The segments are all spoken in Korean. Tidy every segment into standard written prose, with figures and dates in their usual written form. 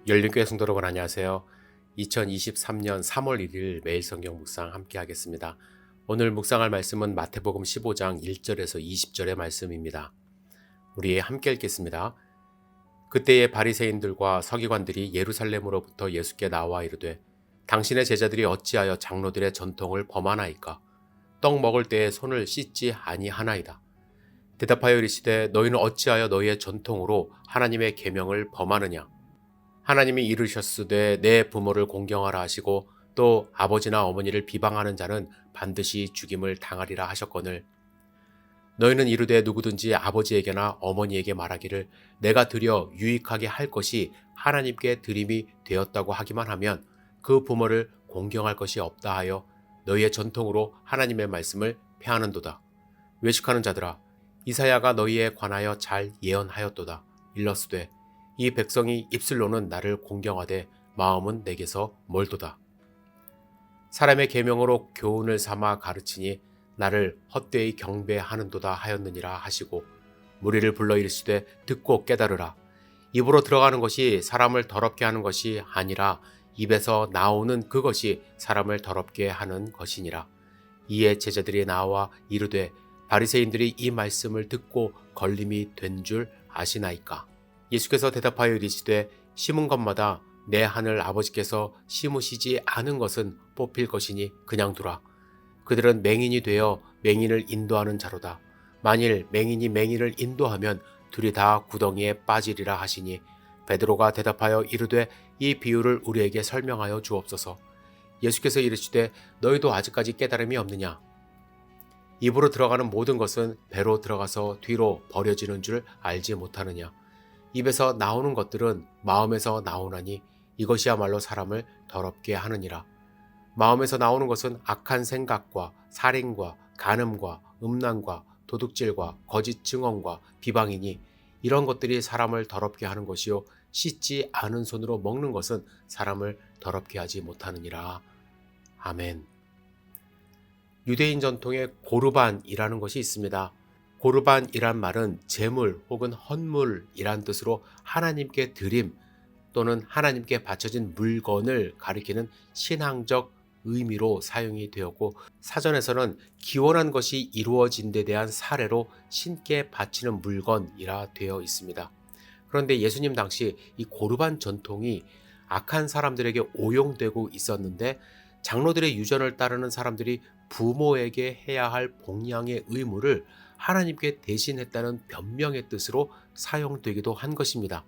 열린교회 성도 여러분 안녕하세요. 2023년 3월 1일 매일 성경 묵상 함께 하겠습니다. 오늘 묵상할 말씀은 마태복음 15장 1절에서 20절의 말씀입니다. 우리 함께 읽겠습니다. 그때의 바리새인들과 서기관들이 예루살렘으로부터 예수께 나와 이르되 당신의 제자들이 어찌하여 장로들의 전통을 범하나이까? 떡 먹을 때에 손을 씻지 아니하나이다. 대답하여 이르시되 너희는 어찌하여 너희의 전통으로 하나님의 계명을 범하느냐? 하나님이 이르셨으되 내 부모를 공경하라 하시고 또 아버지나 어머니를 비방하는 자는 반드시 죽임을 당하리라 하셨거늘 너희는 이르되 누구든지 아버지에게나 어머니에게 말하기를 내가 드려 유익하게 할 것이 하나님께 드림이 되었다고 하기만 하면 그 부모를 공경할 것이 없다 하여 너희의 전통으로 하나님의 말씀을 폐하는도다. 외식하는 자들아 이사야가 너희에 관하여 잘 예언하였도다. 일러스되 이 백성이 입술로는 나를 공경하되 마음은 내게서 멀도다. 사람의 계명으로 교훈을 삼아 가르치니 나를 헛되이 경배하는도다 하였느니라 하시고 무리를 불러 이르시되 듣고 깨달으라. 입으로 들어가는 것이 사람을 더럽게 하는 것이 아니라 입에서 나오는 그것이 사람을 더럽게 하는 것이니라. 이에 제자들이 나와 이르되 바리새인들이 이 말씀을 듣고 걸림이 된 줄 아시나이까? 예수께서 대답하여 이르시되 심은 것마다 내 하늘 아버지께서 심으시지 않은 것은 뽑힐 것이니 그냥 두라. 그들은 맹인이 되어 맹인을 인도하는 자로다. 만일 맹인이 맹인을 인도하면 둘이 다 구덩이에 빠지리라 하시니 베드로가 대답하여 이르되 이 비유를 우리에게 설명하여 주옵소서. 예수께서 이르시되 너희도 아직까지 깨달음이 없느냐? 입으로 들어가는 모든 것은 배로 들어가서 뒤로 버려지는 줄 알지 못하느냐? 입에서 나오는 것들은 마음에서 나오나니 이것이야말로 사람을 더럽게 하느니라. 마음에서 나오는 것은 악한 생각과 살인과 간음과 음란과 도둑질과 거짓 증언과 비방이니 이런 것들이 사람을 더럽게 하는 것이요 씻지 않은 손으로 먹는 것은 사람을 더럽게 하지 못하느니라. 아멘. 유대인 전통에 고르반이라는 것이 있습니다. 고르반이란 말은 제물 혹은 헌물이란 뜻으로 하나님께 드림 또는 하나님께 바쳐진 물건을 가리키는 신앙적 의미로 사용이 되었고 사전에서는 기원한 것이 이루어진 데 대한 사례로 신께 바치는 물건이라 되어 있습니다. 그런데 예수님 당시 이 고르반 전통이 악한 사람들에게 오용되고 있었는데 장로들의 유전을 따르는 사람들이 부모에게 해야 할 봉양의 의무를 하나님께 대신했다는 변명의 뜻으로 사용되기도 한 것입니다.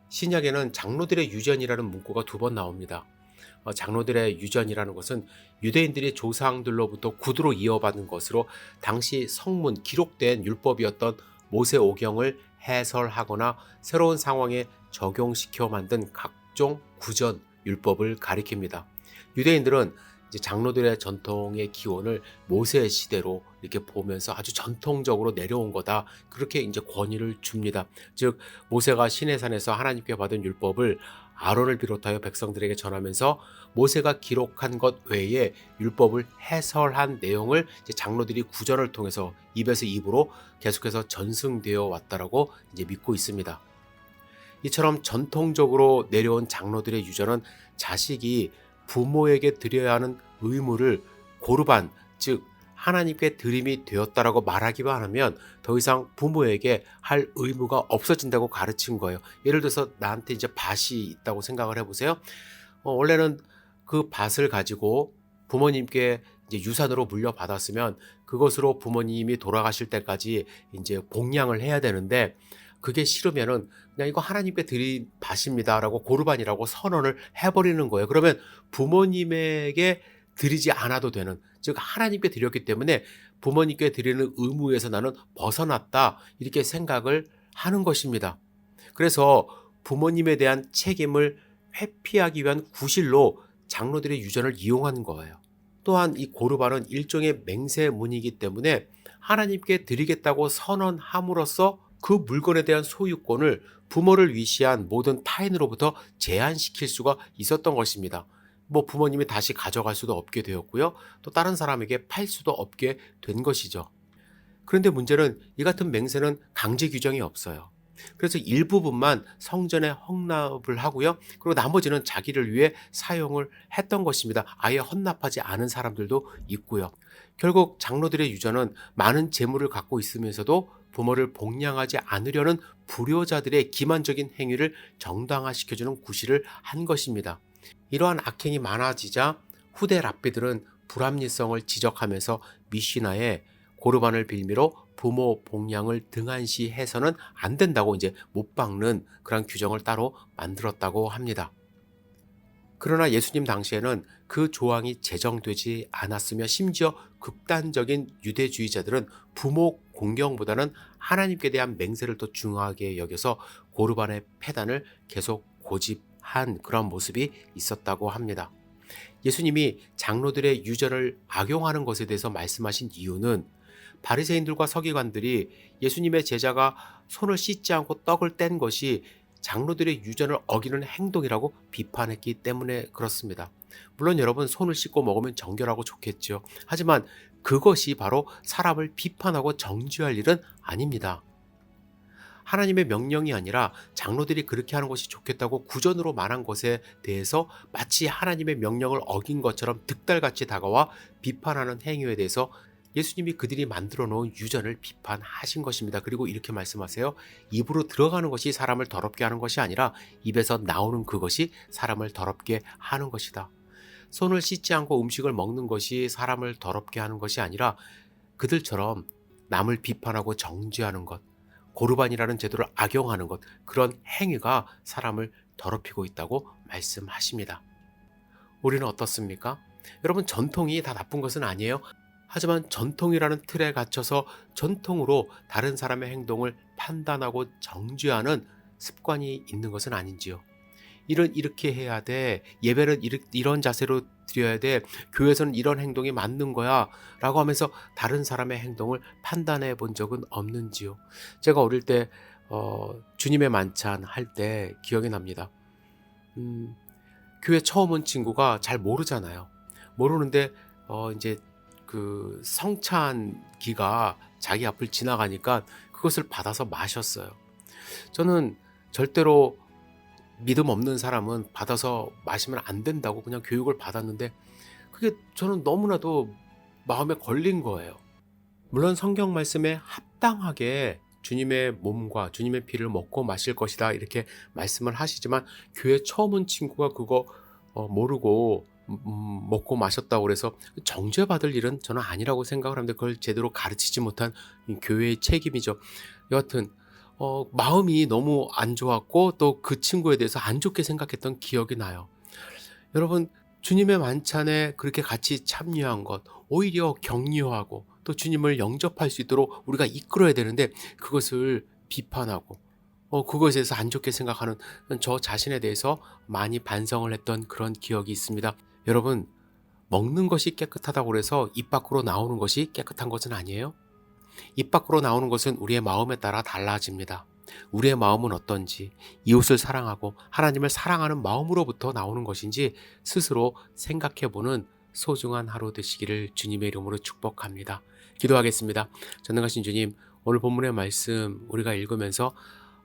신약에는 장로들의 유전이라는 문구가 2번 나옵니다. 장로들의 유전이라는 것은 유대인들이 조상들로부터 구두로 이어받은 것으로 당시 성문 기록된 율법이었던 모세오경을 해설하거나 새로운 상황에 적용시켜 만든 각종 구전 율법을 가리킵니다. 유대인들은 이제 장로들의 전통의 기원을 모세 시대로 이렇게 보면서 아주 전통적으로 내려온 거다. 그렇게 이제 권위를 줍니다. 즉 모세가 시내산에서 하나님께 받은 율법을 아론을 비롯하여 백성들에게 전하면서 모세가 기록한 것 외에 율법을 해설한 내용을 이제 장로들이 구전을 통해서 입에서 입으로 계속해서 전승되어 왔다라고 이제 믿고 있습니다. 이처럼 전통적으로 내려온 장로들의 유전은 자식이 부모에게 드려야 하는 의무를 고르반, 즉 하나님께 드림이 되었다라고 말하기만 하면 더 이상 부모에게 할 의무가 없어진다고 가르친 거예요. 예를 들어서 나한테 이제 밭이 있다고 생각을 해보세요. 원래는 그 밭을 가지고 부모님께 이제 유산으로 물려받았으면 그것으로 부모님이 돌아가실 때까지 이제 봉양을 해야 되는데 그게 싫으면은 그냥 이거 하나님께 드린 밭입니다라고 고르반이라고 선언을 해버리는 거예요. 그러면 부모님에게 드리지 않아도 되는, 즉 하나님께 드렸기 때문에 부모님께 드리는 의무에서 나는 벗어났다 이렇게 생각을 하는 것입니다. 그래서 부모님에 대한 책임을 회피하기 위한 구실로 장로들의 유전을 이용한 거예요. 또한 이 고르반은 일종의 맹세문이기 때문에 하나님께 드리겠다고 선언함으로써 그 물건에 대한 소유권을 부모를 위시한 모든 타인으로부터 제한시킬 수가 있었던 것입니다. 부모님이 다시 가져갈 수도 없게 되었고요. 또 다른 사람에게 팔 수도 없게 된 것이죠. 그런데 문제는 이 같은 맹세는 강제 규정이 없어요. 그래서 일부분만 성전에 헌납을 하고요. 그리고 나머지는 자기를 위해 사용을 했던 것입니다. 아예 헌납하지 않은 사람들도 있고요. 결국 장로들의 유저는 많은 재물을 갖고 있으면서도 부모를 복양하지 않으려는 불효자들의 기만적인 행위를 정당화시켜주는 구실을 한 것입니다. 이러한 악행이 많아지자 후대 랍비들은 불합리성을 지적하면서 미시나에 고르반을 빌미로 부모 복양을 등한시해서는 안 된다고 이제 못 박는 그런 규정을 따로 만들었다고 합니다. 그러나 예수님 당시에는 그 조항이 제정되지 않았으며 심지어 극단적인 유대주의자들은 부모 공경보다는 하나님께 대한 맹세를 더 중요하게 여겨서 고르반의 폐단을 계속 고집한 그런 모습이 있었다고 합니다. 예수님이 장로들의 유전을 악용하는 것에 대해서 말씀하신 이유는 바리새인들과 서기관들이 예수님의 제자가 손을 씻지 않고 떡을 뗀 것이 장로들의 유전을 어기는 행동이라고 비판했기 때문에 그렇습니다. 물론 여러분, 손을 씻고 먹으면 정결하고 좋겠죠. 하지만 그것이 바로 사람을 비판하고 정죄할 일은 아닙니다. 하나님의 명령이 아니라 장로들이 그렇게 하는 것이 좋겠다고 구전으로 말한 것에 대해서 마치 하나님의 명령을 어긴 것처럼 득달같이 다가와 비판하는 행위에 대해서 예수님이 그들이 만들어 놓은 유전을 비판하신 것입니다. 그리고 이렇게 말씀하세요. 입으로 들어가는 것이 사람을 더럽게 하는 것이 아니라 입에서 나오는 그것이 사람을 더럽게 하는 것이다. 손을 씻지 않고 음식을 먹는 것이 사람을 더럽게 하는 것이 아니라 그들처럼 남을 비판하고 정죄하는 것, 고르반이라는 제도를 악용하는 것, 그런 행위가 사람을 더럽히고 있다고 말씀하십니다. 우리는 어떻습니까? 여러분, 전통이 다 나쁜 것은 아니에요. 하지만 전통이라는 틀에 갇혀서 전통으로 다른 사람의 행동을 판단하고 정죄하는 습관이 있는 것은 아닌지요. 일은 이렇게 해야 돼. 예배는 이런 자세로 드려야 돼. 교회에서는 이런 행동이 맞는 거야. 라고 하면서 다른 사람의 행동을 판단해 본 적은 없는지요. 제가 어릴 때 주님의 만찬 할 때 기억이 납니다. 교회 처음 온 친구가 잘 모르잖아요. 모르는데 이제 그 성찬기가 자기 앞을 지나가니까 그것을 받아서 마셨어요. 저는 절대로 믿음 없는 사람은 받아서 마시면 안 된다고 그냥 교육을 받았는데 그게 저는 너무나도 마음에 걸린 거예요. 물론 성경 말씀에 합당하게 주님의 몸과 주님의 피를 먹고 마실 것이다 이렇게 말씀을 하시지만 교회 처음 온 친구가 그거 모르고 먹고 마셨다고 그래서 정죄받을 일은 저는 아니라고 생각을 하는데 그걸 제대로 가르치지 못한 교회의 책임이죠. 여하튼 마음이 너무 안 좋았고 또 그 친구에 대해서 안 좋게 생각했던 기억이 나요. 여러분, 주님의 만찬에 그렇게 같이 참여한 것 오히려 격려하고 또 주님을 영접할 수 있도록 우리가 이끌어야 되는데 그것을 비판하고 그것에 대해서 안 좋게 생각하는 저 자신에 대해서 많이 반성을 했던 그런 기억이 있습니다. 여러분, 먹는 것이 깨끗하다고 해서 입 밖으로 나오는 것이 깨끗한 것은 아니에요. 입 밖으로 나오는 것은 우리의 마음에 따라 달라집니다. 우리의 마음은 어떤지, 이웃을 사랑하고 하나님을 사랑하는 마음으로부터 나오는 것인지 스스로 생각해보는 소중한 하루 되시기를 주님의 이름으로 축복합니다. 기도하겠습니다. 전능하신 주님, 오늘 본문의 말씀 우리가 읽으면서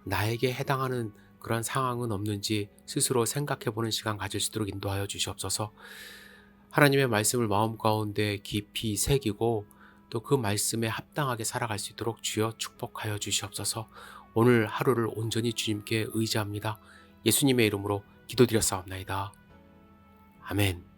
나에게 해당하는 그런 상황은 없는지 스스로 생각해보는 시간 가질 수 있도록 인도하여 주시옵소서. 하나님의 말씀을 마음 가운데 깊이 새기고 또 그 말씀에 합당하게 살아갈 수 있도록 주여 축복하여 주시옵소서. 오늘 하루를 온전히 주님께 의지합니다. 예수님의 이름으로 기도드렸사옵나이다. 아멘.